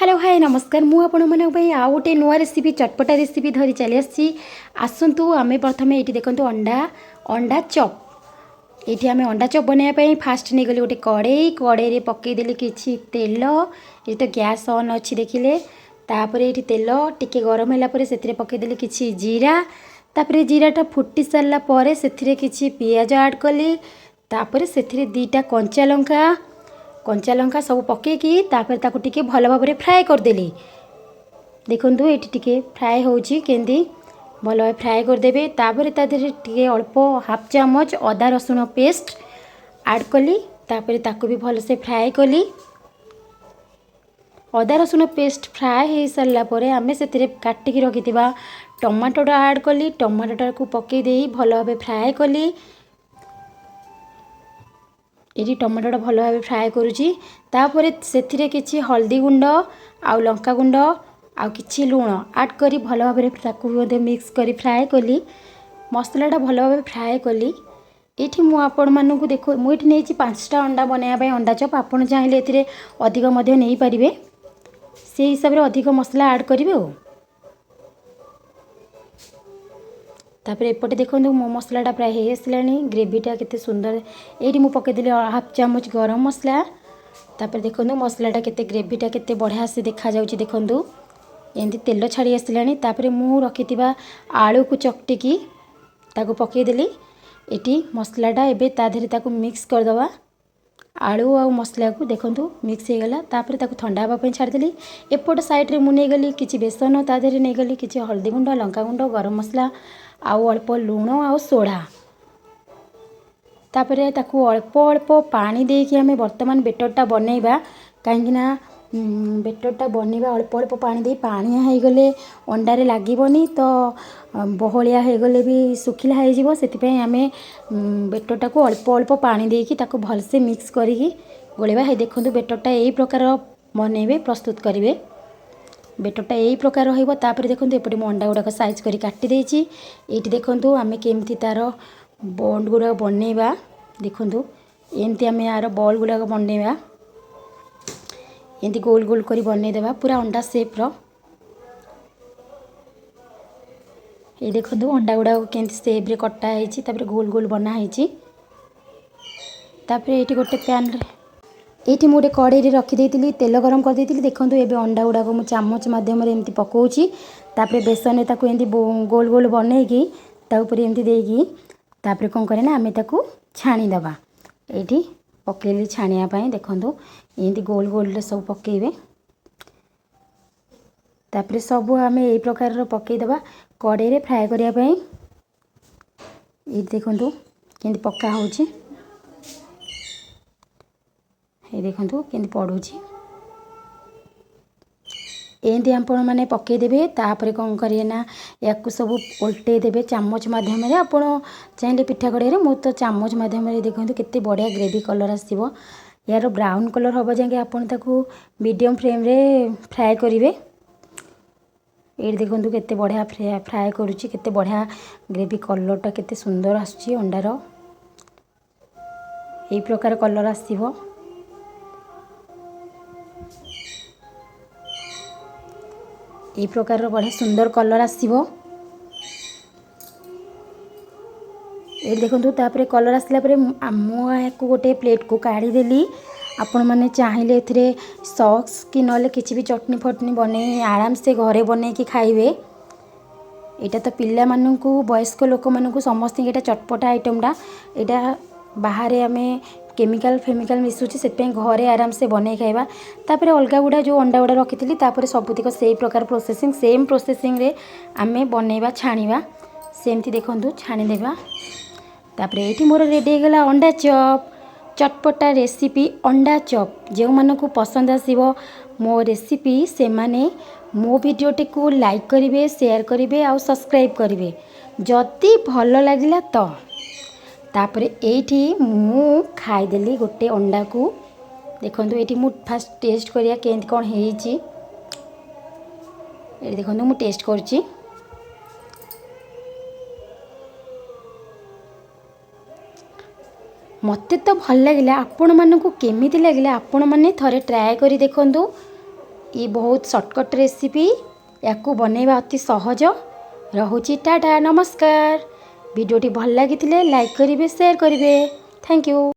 Hello hi नमस्कार मु आपण मन आउ गोटे नुआ रेसिपी चटपटा रेसिपी धरी चली आसी आसतु आमे प्रथमे ये देखो अंडा अंडा चप ये आम अंडा चप बनवाई फास्ट नहीं गली गोटे कड़े पकईदेली कि तेल ये तो गैस ऑन अच्छी देखिले तापर ये तेल टिके गरम है से पकईदेली कि जीरा तापर जीराटा फुटी सारापर से कि पियाज ऐड कली तापर से दीटा कंचा लंका सब पकईकी तापर ताकू टिके भल भाव फ्राए करदेली देखु ये टिके फ्राए होची केंदी भल भाव फ्राए करदेबे तापर ता देहरे टिके अल्प हाफ चामच अदा रसुण पेस्ट ऐड कली तापर ताकू भी भल से फ्राए कली अदा रसुण पेस्ट फ्राए हो सारा पर आम से काटिकी रखि टमाटोटा ऐड कली टमाटोटा को पकई दे भल भाव फ्राए कली ये टमाटोटा भल भाव फ्राए करुँची तापर से किसी हल्दी गुंड आउ लंका गुंड आउ किछि लुण ऐड करी भल भाव मिक्स करी फ्राए कली मसलाटा भल भाव फ्राए कली ये मुझे देखो मुझे नहीं 5टा अंडा बनवाई अंडा चप आपड़ चाहिए अधिक नहीं पारे से हिसाब से अधिक मसला ऐड करेंगे तापर एपटे देखो मो मसलाटा प्राय हो आसला ग्रेवीटा केते सुंदर ये मुझे पकईदेली हाफ चामच गरम मसला तापर देखो मसलाटा केते ग्रेवीटा केते बढ़िया से देखा जाउची देखो एमती तेल छाड़ी आसला तापर मु रखि आलू को चकटिकी ताको पकईदेली ये मसलाटा एबे ता देहरे ताको मिक्स करदवा आलू आ मसला को देखो मिक्स हो गला तापर ताको ठंडा होगा छाड़देली एपट साइड रे मु नहीं गली कि बेसन ता देहरे नहीं गली कि हल्दी गुंड लंका गुंड गरम मसला आउ अल्प लुण आउ सोडा तापर ताकू अल्प अल्प पानी देकी आमे वर्तमान बेटरटा बनैबा कहीं बेटरटा बनैबा अल्प अल्प पानी दे पानी हो गले अंडारे लागबनी तो बहलिया हो गले भी सुखिला हो जिवो सेति आमे बेटरटा को अल्प अल्प पानी देकी ताकू भलसे मिक्स करिकी गोलेबा हे देखंतु बेटरटा एई प्रकार बनैबे प्रस्तुत करिवे बेटरटा यही प्रकार रही देखो एपटे मु अंडा गुड़ाक साइज कर काटी देछि ये देखो आम केमती तार बॉल गुड़ा बनैबा देखो एमती आम यार बॉल गुड़ाक बनैबा एमती गोल गोल कर बनईदेवा पूरा अंडा सेप रो ये देखो अंडा गुड़ाक केमती सेप रे कटा है गोल गोल बना है ये गोटे पैन ये मुझे कड़े रखिदी तेल गरम कर देती देखो ये अंडा गुड़ाक मुझे चामच मध्यम एमती पकाऊँगी तापर बेसन एमती गोल गोल बनईकी एमती देकी तापर कौन करे ना आम ताकू छाणीदबा ये पकईली छाणियापाई देखो एमती गोल गोल सब पकईबे तापर सब आम यही प्रकार पकईदबा कड़े फ्राए करने ये देखो केमती पका होची ये देखो केमती पड़ूची एमती आपण मैंने पकईदेवे तापर कौन करें ना या सब उल्टे देवे चामच मध्यम आपण चाहिए पिठा कड़े मु तो चामच मध्यम देखो केते बढ़िया ग्रेवी कलर आसो यार ब्राउन कलर हम जाए आपन ताकू मीडियम फ्लेम रे फ्राए करेंगे ये देखो केते बढ़िया फ्राए करुच्ची केते बढ़िया ग्रेवी कलरटा केते सुंदर आसुची अंडार यही प्रकार कलर आसो ये प्रकार बढ़िया सुंदर कलर आसो ये देखो तापर कलर आसला मुझे गोटे प्लेट को काढ़ीदेली आपण मैंने चाहिए ए सॉस कि ना किसी भी चटनी फटनी बने आराम से घरे बन कि खाइबे यहाँ तो पिला मानू वयस्क लोक मानू समस्त ये चटपटा आइटमटा यहाँ बाहर आम केमिकल फेमिकल मिसुची से घरे आराम से बने खाइबा तापर अलग गुड़ा जो अंडा गुड़ा रखी तापर सबुतिक से प्रकार प्रोसेसिंग सेम प्रोसेसिंग रे आमे बनैबा छाणीबा सेमती देखो छाणीदेबा तापर ये मोर रेडी होगा अंडा चप चटपटा रेसिपी अंडा चप जो मानक पसंद आसीबो मो रेसिपी से माने मो वीडियोटी को लाइक करेंगे शेयर करेंगे आउ सब्सक्राइब करेंगे जदि भल लगिला तो तापर एठी मु खाईदेली गोटे अंडा को देखो ये मु फास्ट टेस्ट करिया केंत कौन होईची ये देखो मु टेस्ट करची मते तो भल लगिला आपण मानकु केमिति लगिला आपण माने थरे ट्राए करी देखंतु ये बहुत सर्टकट रेसिपी या बनैबा अति सहज रहुची। टाटा नमस्कार। वीडियोटी भल लगी लाइक करेंगे, शेयर करेंगे। Thank you.